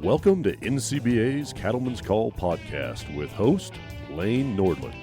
Welcome to NCBA's Cattleman's Call podcast with host Lane Nordland.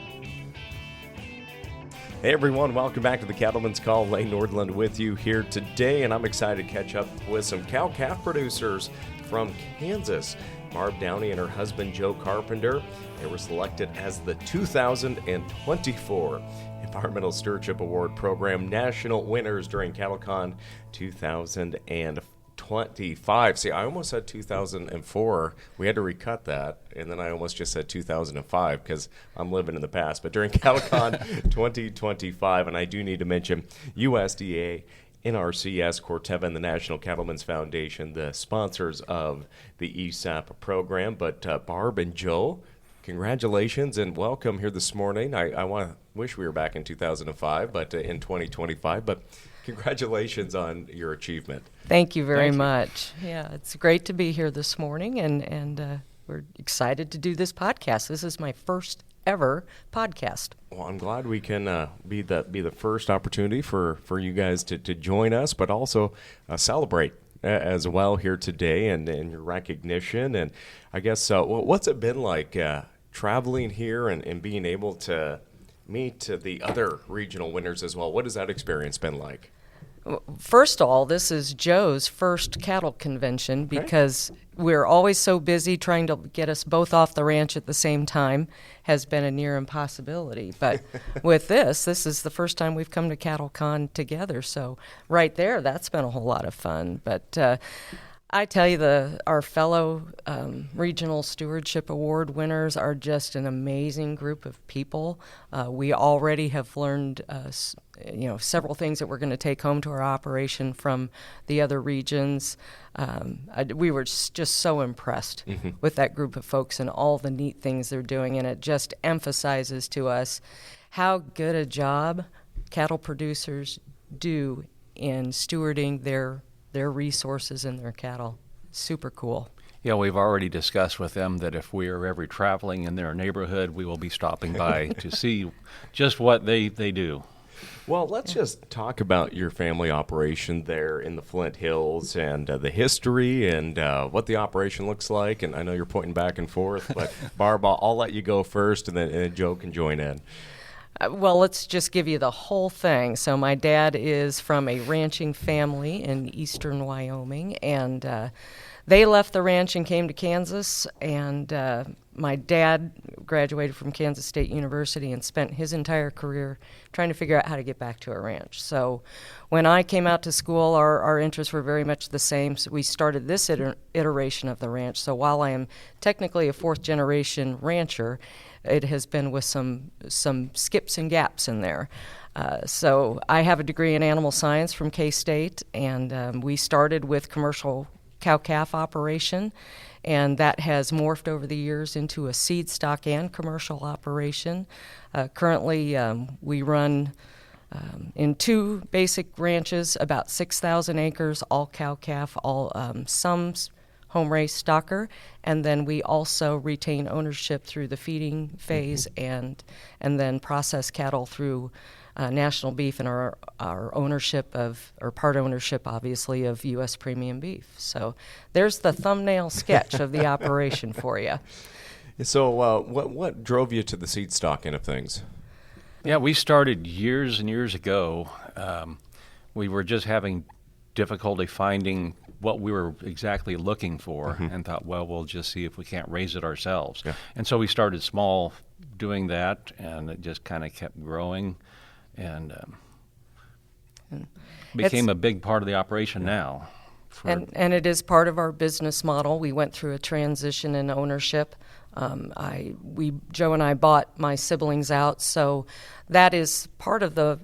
Hey everyone, welcome back to the Cattleman's Call. Lane Nordland with you here today, and I'm excited to catch up with some cow-calf producers from Kansas. Barb Downey and her husband Joe Carpenter. They were selected as the 2024 Environmental Stewardship Award Program National winners during CattleCon 2025. See, I almost said 2004. We had to recut that, and then I almost just said 2005 because I'm living in the past. But during CattleCon 2025, and I do need to mention USDA, NRCS, Corteva, and the National Cattlemen's Foundation, the sponsors of the ESAP program. But Barb and Joe, congratulations and welcome here this morning. I wish we were back in 2005, but in 2025. But congratulations on your achievement. Thank you very much. Yeah, it's great to be here this morning, and we're excited to do this podcast. This is my first ever podcast. Well, I'm glad we can be the first opportunity for you guys to join us, but also celebrate as well here today and your recognition. And I guess, what's it been like traveling here and being able to meet the other regional winners as well? What has that experience been like? First of all, this is Joe's first cattle convention because we're always so busy trying to get us both off the ranch at the same time has been a near impossibility. But with this is the first time we've come to CattleCon together. So right there, that's been a whole lot of fun. But I tell you, our fellow Regional Stewardship Award winners are just an amazing group of people. We already have learned, several things that we're going to take home to our operation from the other regions. We were just so impressed with that group of folks and all the neat things they're doing, and it just emphasizes to us how good a job cattle producers do in stewarding their resources and their cattle. Super cool. Yeah, we've already discussed with them that if we are ever traveling in their neighborhood, we will be stopping by to see just what they do. Well, let's just talk about your family operation there in the Flint Hills and the history and what the operation looks like. And I know you're pointing back and forth, but Barb, I'll let you go first, and then Joe can join in. Well, let's just give you the whole thing. So my dad is from a ranching family in eastern Wyoming, and they left the ranch and came to Kansas, and my dad graduated from Kansas State University and spent his entire career trying to figure out how to get back to a ranch. So when I came out to school, our interests were very much the same. So we started this iteration of the ranch. So while I am technically a fourth-generation rancher, it has been with some skips and gaps in there. So I have a degree in animal science from K-State, and we started with commercial cow-calf operation, and that has morphed over the years into a seed stock and commercial operation. Currently, we run in two basic ranches, about 6,000 acres, all cow-calf, all some home-raised stocker, and then we also retain ownership through the feeding phase and then process cattle through National Beef and our ownership of, or part ownership, obviously, of U.S. Premium Beef. So there's the thumbnail sketch of the operation for you. So what drove you to the seed stocking of things? Yeah, we started years and years ago. We were just having difficulty finding what we were exactly looking for and thought, well, we'll just see if we can't raise it ourselves. Yeah. And so we started small doing that, and it just kind of kept growing and became a big part of the operation now. And it is part of our business model. We went through a transition in ownership. Joe and I bought my siblings out, so that is part of the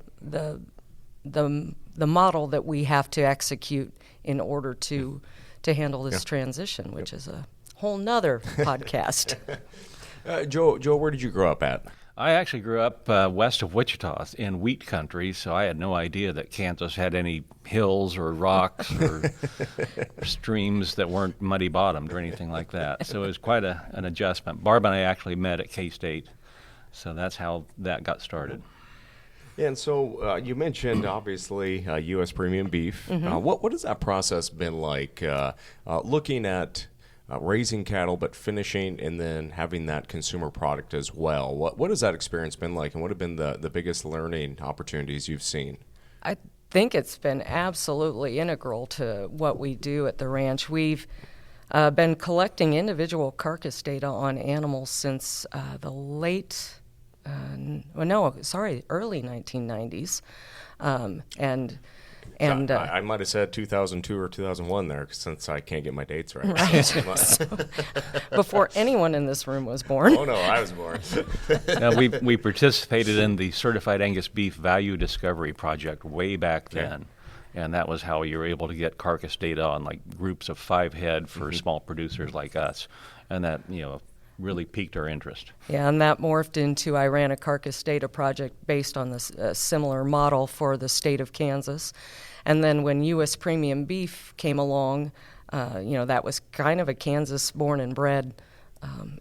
model that we have to execute in order to handle this transition, which is a whole nother podcast. Joe, where did you grow up at? I actually grew up west of Wichita in wheat country, so I had no idea that Kansas had any hills or rocks or streams that weren't muddy bottomed or anything like that. So it was quite an adjustment. Barb and I actually met at K-State, so that's how that got started. Yeah, and so you mentioned, obviously, U.S. Premium Beef. What has that process been like, looking at raising cattle, but finishing and then having that consumer product as well. What has that experience been like, and what have been the biggest learning opportunities you've seen? I think it's been absolutely integral to what we do at the ranch. We've been collecting individual carcass data on animals since the early 1990s. I might have said 2002 or 2001 there, since I can't get my dates right. Right. So, before anyone in this room was born. Oh no, I was born. We participated in the Certified Angus Beef Value Discovery Project way back then. And that was how you were able to get carcass data on like groups of 5 head for small producers like us. And that, really piqued our interest. Yeah, and that morphed into, I ran a carcass data project based on this similar model for the state of Kansas. And then when U.S. Premium Beef came along, that was kind of a Kansas born and bred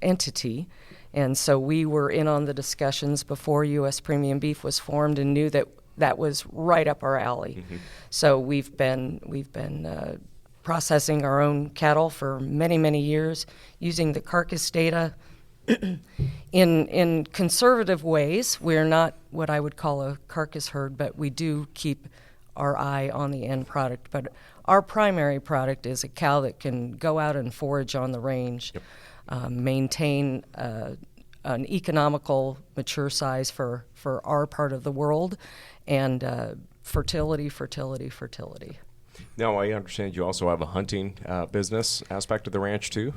entity. And so we were in on the discussions before U.S. Premium Beef was formed and knew that was right up our alley. Mm-hmm. So we've been processing our own cattle for many, many years, using the carcass data in conservative ways. We're not what I would call a carcass herd, but we do keep our eye on the end product. But our primary product is a cow that can go out and forage on the range, maintain an economical mature size for our part of the world, and fertility. Now, I understand you also have a hunting business aspect of the ranch, too?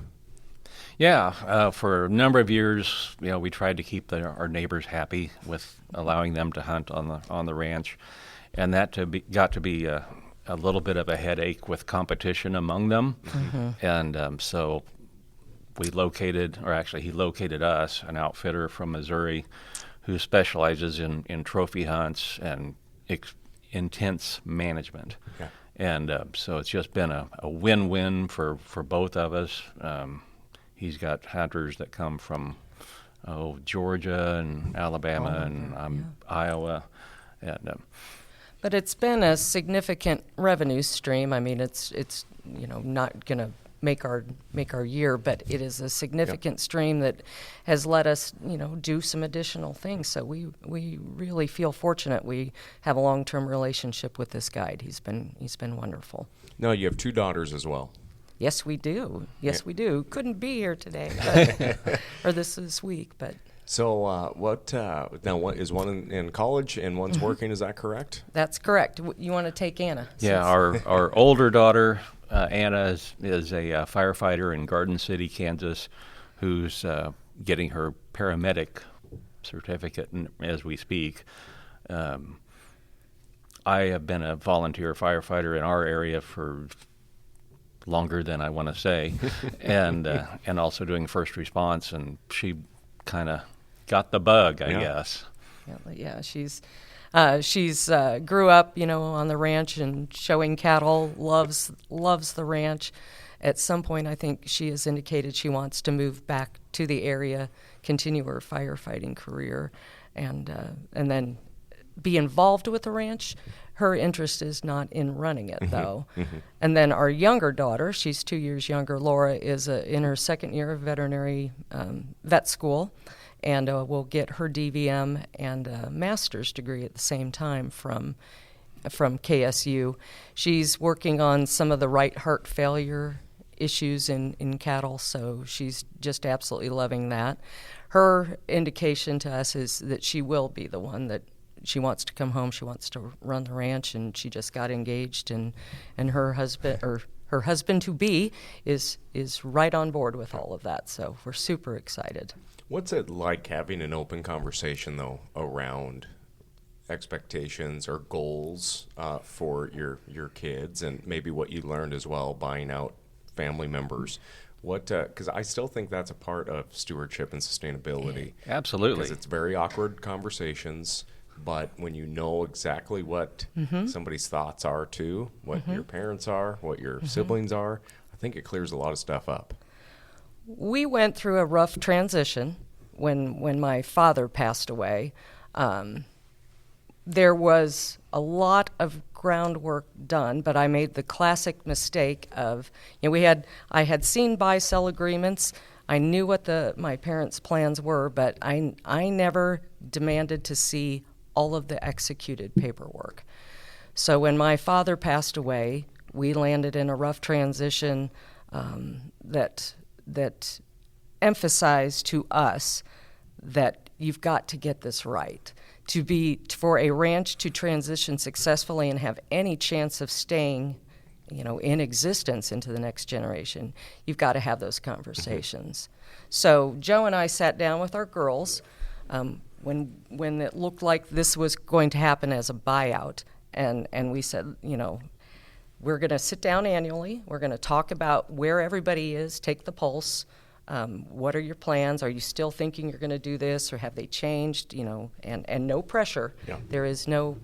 Yeah, for a number of years, we tried to keep our neighbors happy with allowing them to hunt on the ranch, and that got to be a little bit of a headache with competition among them. Mm-hmm. And so he located us, an outfitter from Missouri, who specializes in trophy hunts and intense management. Okay. And so it's just been a win-win for both of us. He's got hunters that come from Georgia and Alabama and Iowa. And, but it's been a significant revenue stream. I mean, it's not going to make our year, but it is a significant stream that has let us do some additional things. So we really feel fortunate. We have a long-term relationship with this guide. He's been wonderful. No, you have 2 daughters as well. Yes, we do. We do. Couldn't be here today, or this week, but. So what is one in college and one's working? Is that correct? That's correct. You want to take Anna? Yeah, our older daughter, Anna, is a firefighter in Garden City, Kansas, who's getting her paramedic certificate as we speak. I have been a volunteer firefighter in our area for longer than I want to say, and also doing first response, and she kind of got the bug, I guess. Yeah, she's grew up, on the ranch and showing cattle, loves the ranch. At some point, I think she has indicated she wants to move back to the area, continue her firefighting career, and then be involved with the ranch. Her interest is not in running it, though. Mm-hmm. And then our younger daughter, she's 2 years younger, Laura, is in her second year of veterinary vet school, and will get her DVM and a master's degree at the same time from KSU. She's working on some of the right heart failure issues in cattle, so she's just absolutely loving that. Her indication to us is that she will be the one that she wants to come home. She wants to run the ranch, and she just got engaged, and her husband to be is right on board with all of that. So we're super excited. What's it like having an open conversation though around expectations or goals for your kids, and maybe what you learned as well buying out family members? Because I still think that's a part of stewardship and sustainability. Absolutely. Because it's very awkward conversations. But when you know exactly what somebody's thoughts are too, what your parents are, what your siblings are, I think it clears a lot of stuff up. We went through a rough transition when my father passed away. there was a lot of groundwork done, but I made the classic mistake of, I had seen buy-sell agreements. I knew what my parents' plans were, but I never demanded to see all of the executed paperwork. So when my father passed away, we landed in a rough transition that emphasized to us that you've got to get this right. For a ranch to transition successfully and have any chance of staying, in existence into the next generation, you've got to have those conversations. So Joe and I sat down with our girls when it looked like this was going to happen as a buyout, and we said, we're going to sit down annually. We're going to talk about where everybody is, take the pulse. What are your plans? Are you still thinking you're going to do this, or have they changed? And no pressure. Yeah. There is no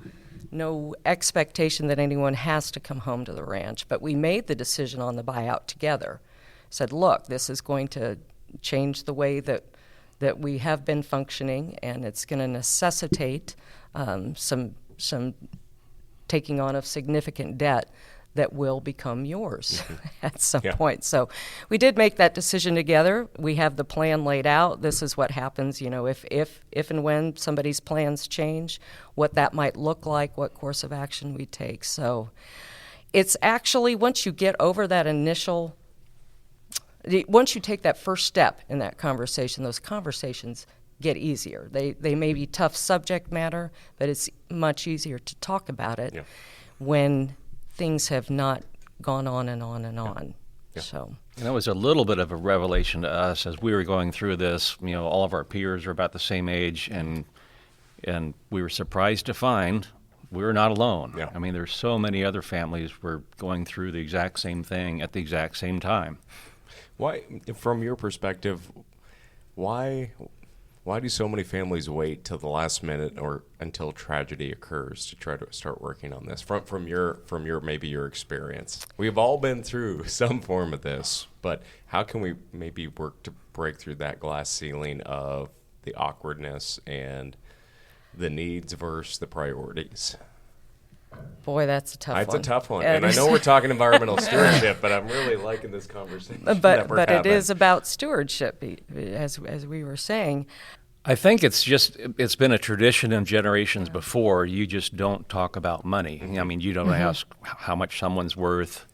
expectation that anyone has to come home to the ranch. But we made the decision on the buyout together. Said, look, this is going to change the way that we have been functioning, and it's going to necessitate some taking on of significant debt that will become yours at some point. So we did make that decision together. We have the plan laid out. This is what happens, if and when somebody's plans change, what that might look like, what course of action we take. So it's actually, once you get over that once you take that first step in that conversation, those conversations get easier. They may be tough subject matter, but it's much easier to talk about it when things have not gone on and on and on. Yeah. So, and that was a little bit of a revelation to us as we were going through this. All of our peers are about the same age, and we were surprised to find we were not alone. Yeah. I mean, there's so many other families were going through the exact same thing at the exact same time. Why, from your perspective, why do so many families wait till the last minute or until tragedy occurs to try to start working on this? From your maybe your experience, we've all been through some form of this, but how can we maybe work to break through that glass ceiling of the awkwardness and the needs versus the priorities? Boy, that's a tough one. It's a tough one. And I know we're talking environmental stewardship, but I'm really liking this conversation. But it is about stewardship, as we were saying. I think it's been a tradition in generations before. You just don't talk about money. Mm-hmm. I mean, you don't ask how much someone's worth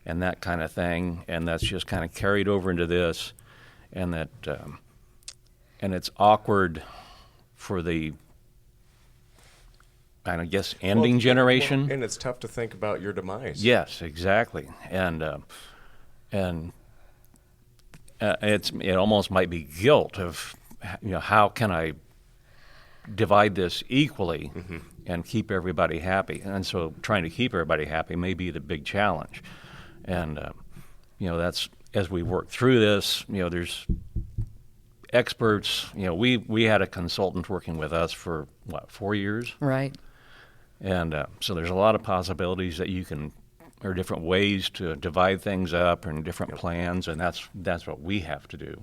and that kind of thing, and that's just kind of carried over into this, and that and it's awkward for the, I guess, ending generation. And it's tough to think about your demise. Yes, exactly. And it almost might be guilt of, how can I divide this equally and keep everybody happy? And so trying to keep everybody happy may be the big challenge. And, that's, as we work through this, there's experts. We had a consultant working with us for, 4 years? Right. And so there's a lot of possibilities that there are different ways to divide things up and different plans, and that's what we have to do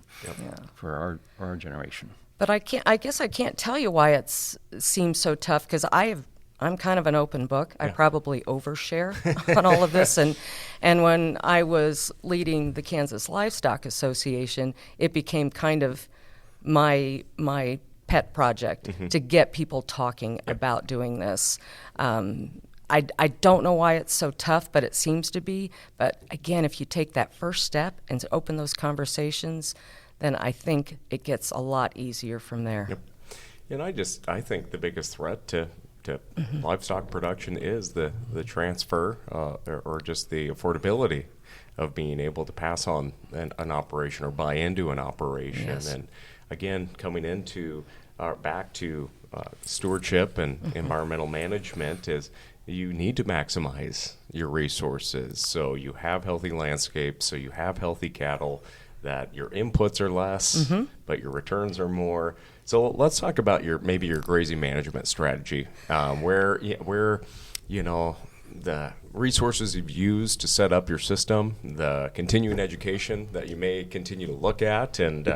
for our generation. But I guess I can't tell you why it seems so tough, because I'm kind of an open book. I probably overshare on all of this, and when I was leading the Kansas Livestock Association, it became kind of my pet project to get people talking about doing this. I don't know why it's so tough, but it seems to be. But again, if you take that first step and open those conversations, then I think it gets a lot easier from there. Yep. And I think the biggest threat to livestock production is the transfer or just the affordability of being able to pass on an operation or buy into an operation. Yes. And again, coming into back to stewardship and environmental management is you need to maximize your resources so you have healthy landscapes, so you have healthy cattle, that your inputs are less, but your returns are more. So let's talk about your grazing management strategy, where the resources you've used to set up your system, the continuing education that you may continue to look at, and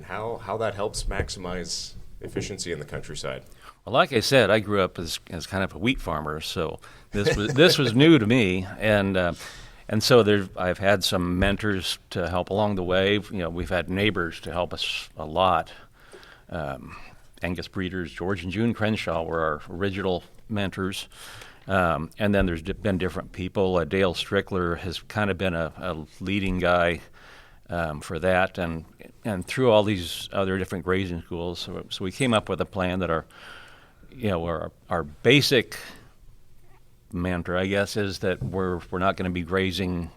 how that helps maximize efficiency in the countryside. Well, like I said, I grew up as kind of a wheat farmer, so this was new to me, and so I've had some mentors to help along the way. We've had neighbors to help us a lot. Angus breeders, George and June Crenshaw were our original mentors. And then there's been different people. Dale Strickler has kind of been a leading guy for that, and through all these other different grazing schools. So we came up with a plan that our basic mantra, I guess, is that we're not going to be grazing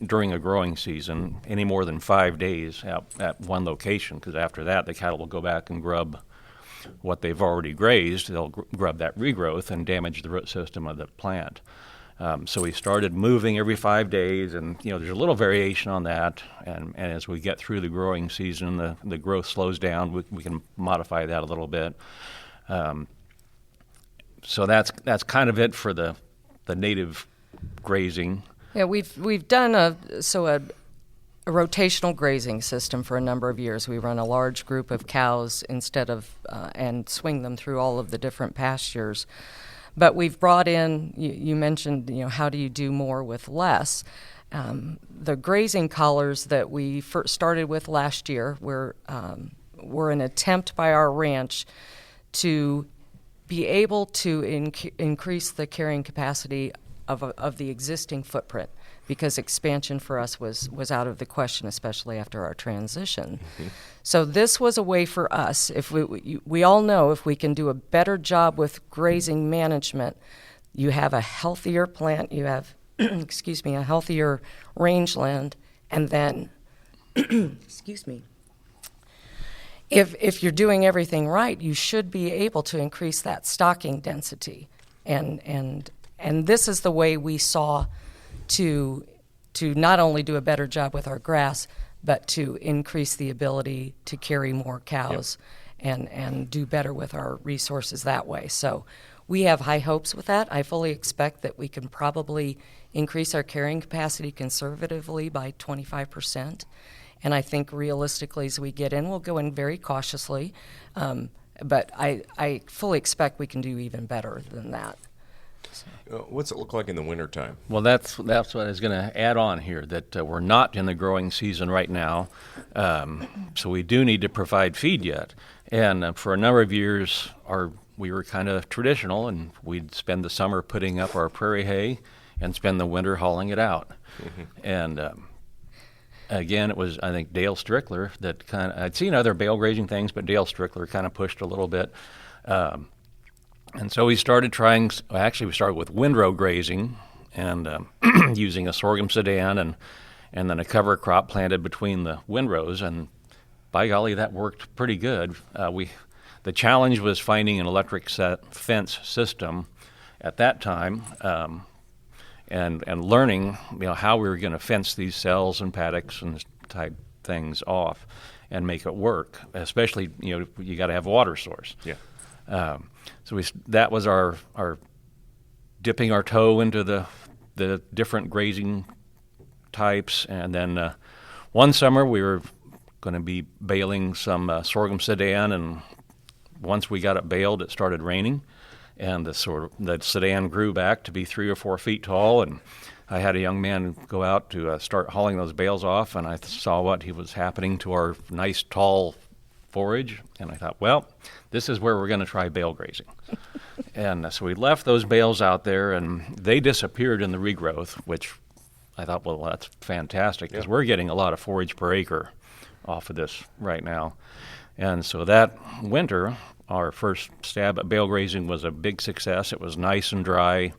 during a growing season any more than 5 days at one location, because after that the cattle will go back and grub what they've already grazed. They'll grub that regrowth and damage the root system of the plant. So we started moving every 5 days, and there's a little variation on that. And as we get through the growing season, the growth slows down. We can modify that a little bit. So that's kind of it for the native grazing. Yeah, we've done a rotational grazing system for a number of years. We run a large group of cows instead of and swing them through all of the different pastures. But we've brought in, you mentioned, how do you do more with less? The grazing collars that we first started with last year were an attempt by our ranch to be able to increase the carrying capacity of the existing footprint, because expansion for us was out of the question, especially after our transition. Mm-hmm. So this was a way for us. If we all know if we can do a better job with grazing management, you have a healthier plant, you have a healthier rangeland, and then if you're doing everything right, you should be able to increase that stocking density. And this is the way we saw to not only do a better job with our grass, but to increase the ability to carry more cows. Yep. and do better with our resources that way. So we have high hopes with that. I fully expect that we can probably increase our carrying capacity conservatively by 25%. And I think realistically, as we get in, we'll go in very cautiously. But I fully expect we can do even better than that. What's it look like in the wintertime? Well, that's what I was going to add on here, that we're not in the growing season right now, so we do need to provide feed yet. And for a number of years, we were kind of traditional, and we'd spend the summer putting up our prairie hay and spend the winter hauling it out. Mm-hmm. And again, it was, I think, Dale Strickler that I'd seen other bale grazing things, but Dale Strickler kind of pushed a little bit. And so we started we started with windrow grazing and using a sorghum sedan and then a cover crop planted between the windrows, and by golly, that worked pretty good. The challenge was finding an electric fence system at that time, and learning how we were going to fence these cells and paddocks and type things off and make it work. Especially, you got to have a water source. Yeah. So that was our dipping our toe into the different grazing types, and then one summer we were going to be baling some sorghum sedan, and once we got it baled, it started raining, and the sedan grew back to be 3 or 4 feet tall, and I had a young man go out to start hauling those bales off, and I saw what was happening to our nice tall forage, and I thought, well, this is where we're going to try bale grazing. And so we left those bales out there, and they disappeared in the regrowth, which I thought, well, that's fantastic, because we're getting a lot of forage per acre off of this right now. And so that winter, our first stab at bale grazing was a big success. It was nice and dry.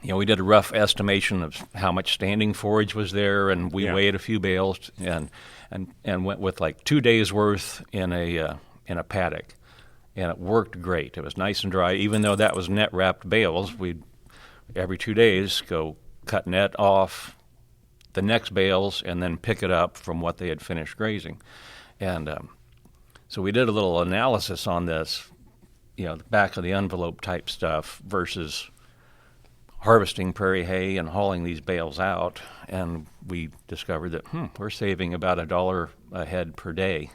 We did a rough estimation of how much standing forage was there, and we weighed a few bales and went with like 2 days worth in a paddock, and it worked great. It was nice and dry, even though that was net wrapped bales. We'd every 2 days go cut net off the next bales and then pick it up from what they had finished grazing, and so we did a little analysis on this, the back of the envelope type stuff versus harvesting prairie hay and hauling these bales out, and we discovered that we're saving about $1 a head per day.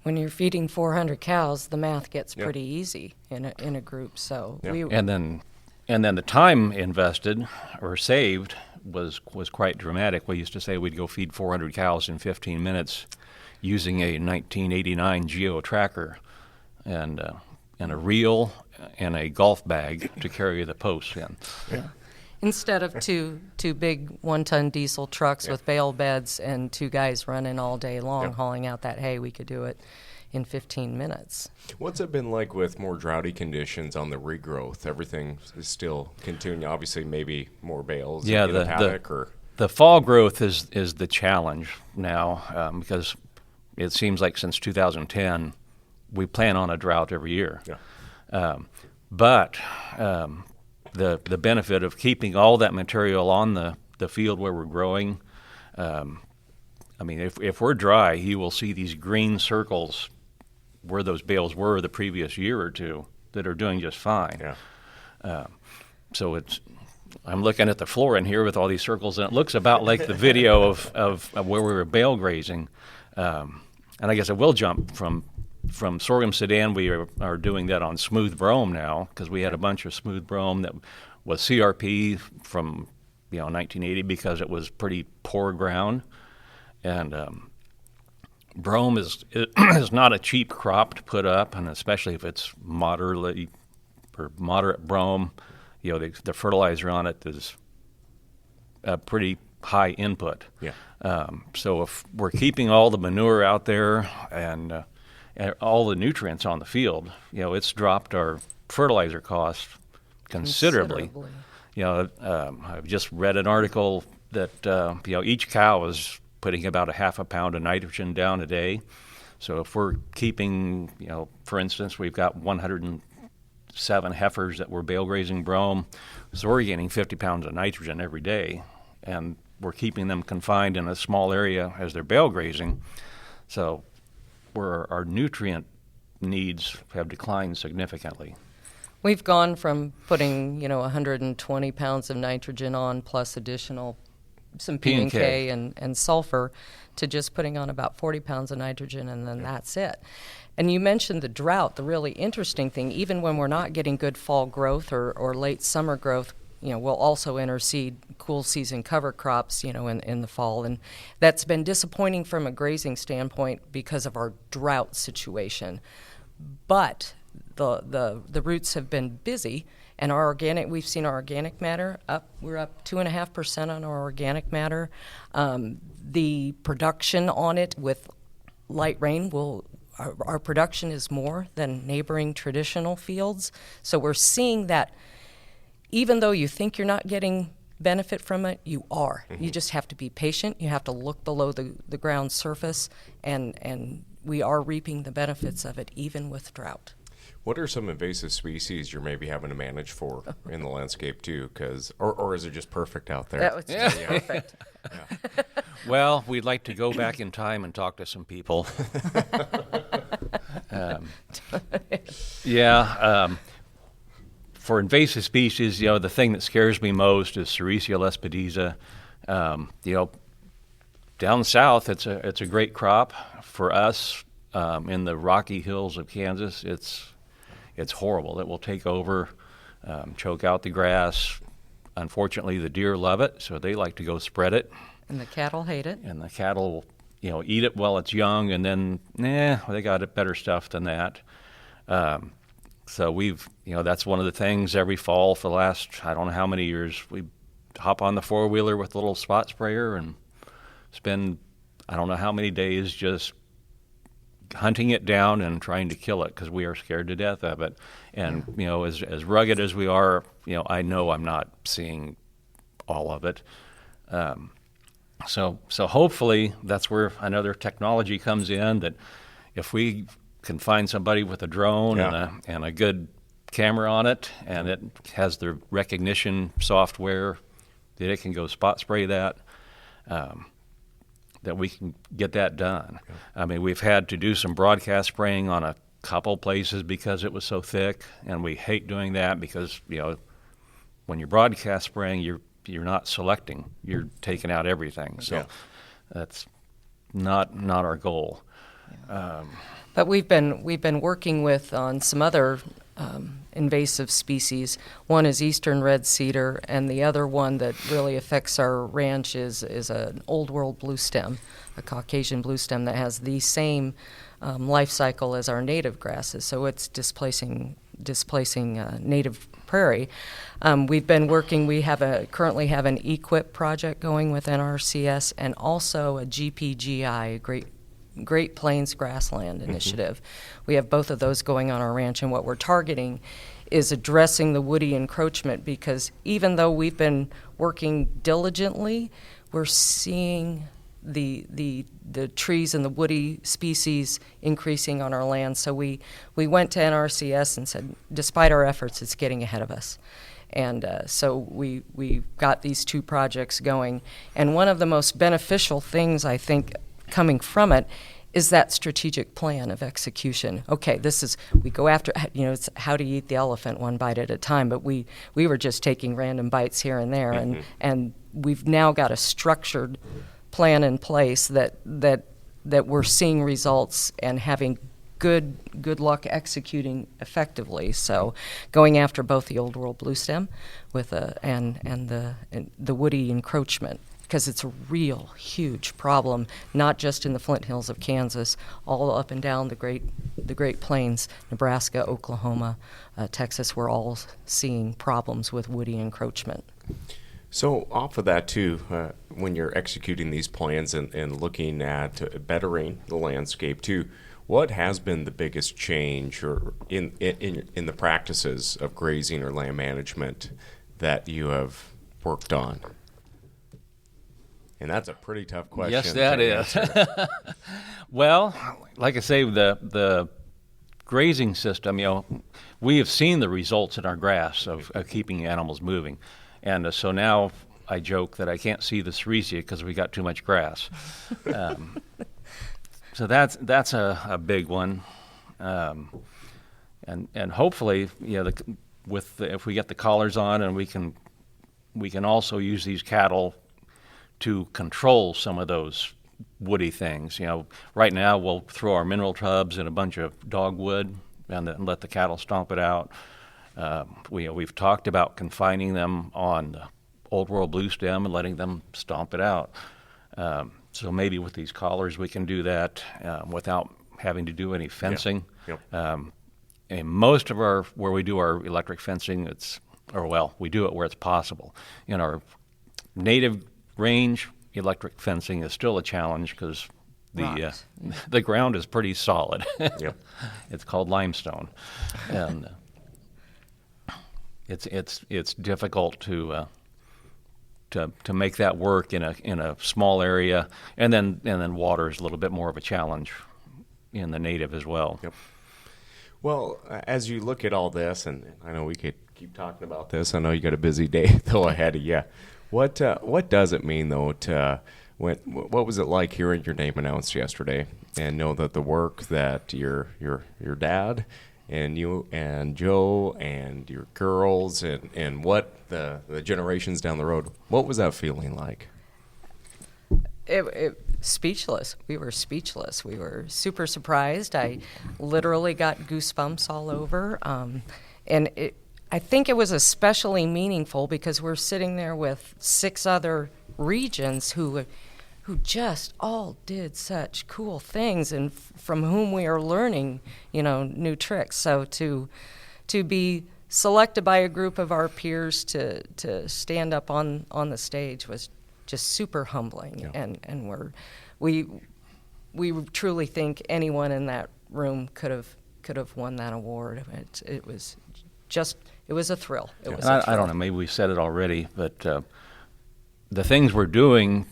When you're feeding 400 cows, the math gets pretty easy in a group. So and then the time invested or saved was quite dramatic. We used to say we'd go feed 400 cows in 15 minutes using a 1989 Geo tracker and a reel and a golf bag to carry the posts in. Yeah. Instead of two big 1-ton diesel trucks with bale beds and 2 guys running all day long hauling out that hay, we could do it in 15 minutes. What's it been like with more droughty conditions on the regrowth? Everything is still continuing. Obviously, maybe more bales. Yeah, in the paddock or the fall growth is the challenge now because it seems like since 2010 we plan on a drought every year. Yeah. But the benefit of keeping all that material on the field where we're growing, I mean, if we're dry, you will see these green circles where those bales were the previous year or two that are doing just fine. Yeah. So I'm looking at the floor in here with all these circles, and it looks about like the video of where we were bale grazing. And I guess I will jump from sorghum sedan. We are doing that on smooth brome now because we had a bunch of smooth brome that was CRP from 1980 because it was pretty poor ground. And brome is not a cheap crop to put up, and especially if it's moderate brome, the fertilizer on it is a pretty high input. Yeah. So if we're keeping all the manure out there and all the nutrients on the field, it's dropped our fertilizer cost considerably. I've just read an article that each cow is putting about a half a pound of nitrogen down a day. So if we're keeping, for instance, we've got 107 heifers that we're bale grazing brome, so we're getting 50 pounds of nitrogen every day, and we're keeping them confined in a small area as they're bale grazing. So our nutrient needs have declined significantly. We've gone from putting 120 pounds of nitrogen on plus additional some P and K and sulfur to just putting on about 40 pounds of nitrogen, and then that's it. And you mentioned the drought. The really interesting thing, even when we're not getting good fall growth or late summer growth, we'll also interseed cool season cover crops, in the fall. And that's been disappointing from a grazing standpoint because of our drought situation. But the roots have been busy, and we've seen our organic matter up. We're up 2.5% on our organic matter. The production on it with light rain our production is more than neighboring traditional fields. So we're seeing that even though you think you're not getting benefit from it, you are. Mm-hmm. You just have to be patient. You have to look below the ground surface, and we are reaping the benefits of it even with drought. What are some invasive species you're maybe having to manage for in the landscape too? Or is it just perfect out there? That was just perfect. Yeah. Well, we'd like to go back in time and talk to some people. For invasive species, the thing that scares me most is Sericea lespedeza. Down south, it's a great crop. For us, in the rocky hills of Kansas, it's horrible. It will take over, choke out the grass. Unfortunately, the deer love it, so they like to go spread it. And the cattle hate it. And the cattle, eat it while it's young, and then, they got better stuff than that. So we've, that's one of the things every fall for the last, I don't know how many years, we hop on the four-wheeler with a little spot sprayer and spend, I don't know how many days just hunting it down and trying to kill it because we are scared to death of it. And, as rugged as we are, I know I'm not seeing all of it. So hopefully that's where another technology comes in, that if we can find somebody with a drone and a good camera on it, and it has the recognition software that it can go spot spray that we can get that done. Okay. I mean, we've had to do some broadcast spraying on a couple places because it was so thick, and we hate doing that because, when you're broadcast spraying, you're not selecting, you're taking out everything. So that's not our goal. But we've been working with on some other invasive species. One is eastern red cedar, and the other one that really affects our ranch is an old world bluestem, a Caucasian bluestem that has the same life cycle as our native grasses. So it's displacing native prairie. We've been working. We currently have an EQIP project going with NRCS, and also a GPGI, Great Plains Grassland Initiative. We have both of those going on our ranch, and what we're targeting is addressing the woody encroachment, because even though we've been working diligently, we're seeing the trees and the woody species increasing on our land. So we went to NRCS and said, despite our efforts, it's getting ahead of us. And so we got these two projects going. And one of the most beneficial things, I think, coming from it is that strategic plan of execution. Okay, we go after, it's how to eat the elephant one bite at a time, but we were just taking random bites here and there, and we've now got a structured plan in place that we're seeing results and having good luck executing effectively. So going after both the old world bluestem and the woody encroachment, because it's a real huge problem, not just in the Flint Hills of Kansas, all up and down the Great Plains, Nebraska, Oklahoma, Texas. We're all seeing problems with woody encroachment. So off of that too, when you're executing these plans and looking at bettering the landscape too, what has been the biggest change or in the practices of grazing or land management that you have worked on? And that's a pretty tough question. Yes, that is. Well, like I say, the grazing system, we have seen the results in our grass of keeping animals moving. And so now I joke that I can't see the Ceresia because we got too much grass. So that's a big one. And hopefully, if we get the collars on, and we can also use these cattle to control some of those woody things. Right now we'll throw our mineral tubs in a bunch of dogwood and let the cattle stomp it out. We've talked about confining them on the old world bluestem and letting them stomp it out. So maybe with these collars we can do that without having to do any fencing. Yeah. Yep. And most of where we do our electric fencing, we do it where it's possible. In our native range, electric fencing is still a challenge because the ground is pretty solid. Yep. It's called limestone, and it's difficult to make that work in a small area, and then water is a little bit more of a challenge in the native as well. Yep. Well, as you look at all this, and I know we could keep talking about this. I know you got a busy day though ahead of you. What does it mean though what was it like hearing your name announced yesterday and know that the work that your dad and you and Joe and your girls and what the generations down the road, what was that feeling like? Speechless. We were speechless. We were super surprised. I literally got goosebumps all over. I think it was especially meaningful because we're sitting there with 6 other regions who just all did such cool things, and from whom we are learning, new tricks. So to be selected by a group of our peers to stand up on the stage was just super humbling. Yeah. And we truly think anyone in that room could have won that award. It was a thrill. I don't know, maybe we said it already, but the things we're doing,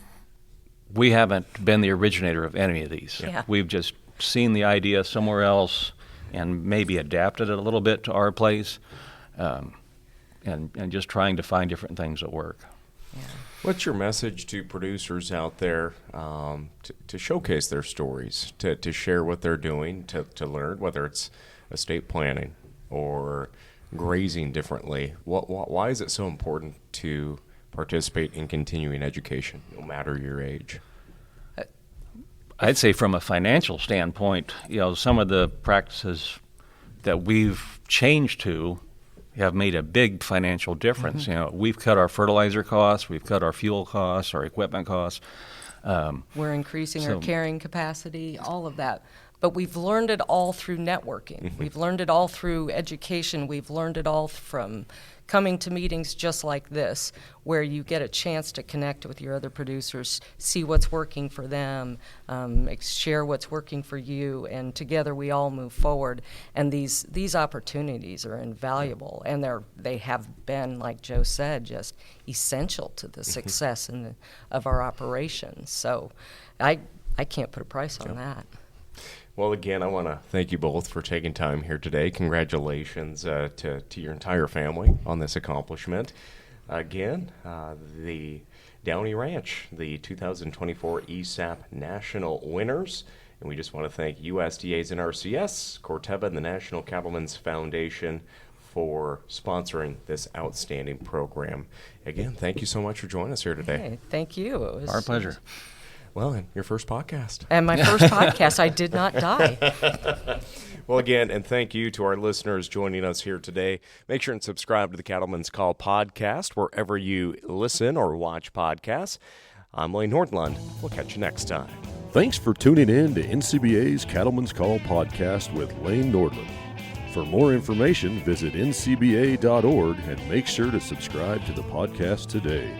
we haven't been the originator of any of these. Yeah. We've just seen the idea somewhere else and maybe adapted it a little bit to our place, and just trying to find different things that work. Yeah. What's your message to producers out there to showcase their stories, to share what they're doing, to learn, whether it's estate planning or grazing differently? Why is it so important to participate in continuing education, no matter your age? I'd say from a financial standpoint, some of the practices that we've changed to have made a big financial difference. We've cut our fertilizer costs, we've cut our fuel costs, our equipment costs. We're increasing our carrying capacity, all of that. But we've learned it all through networking. We've learned it all through education. We've learned it all from coming to meetings just like this, where you get a chance to connect with your other producers, see what's working for them, share what's working for you, and together we all move forward. And these opportunities are invaluable, and they have been, like Joe said, just essential to the success of our operations. So I can't put a price on that. Well, again, I want to thank you both for taking time here today. Congratulations to your entire family on this accomplishment. Again, the Downey Ranch, the 2024 ESAP National winners. And we just want to thank USDA's NRCS, Corteva, and the National Cattlemen's Foundation for sponsoring this outstanding program. Again, thank you so much for joining us here today. Hey, thank you. It was Our pleasure. Well, and your first podcast. And my first podcast, I did not die. Well, again, and thank you to our listeners joining us here today. Make sure and subscribe to the Cattlemen's Call podcast wherever you listen or watch podcasts. I'm Lane Nordlund. We'll catch you next time. Thanks for tuning in to NCBA's Cattlemen's Call podcast with Lane Nordlund. For more information, visit ncba.org and make sure to subscribe to the podcast today.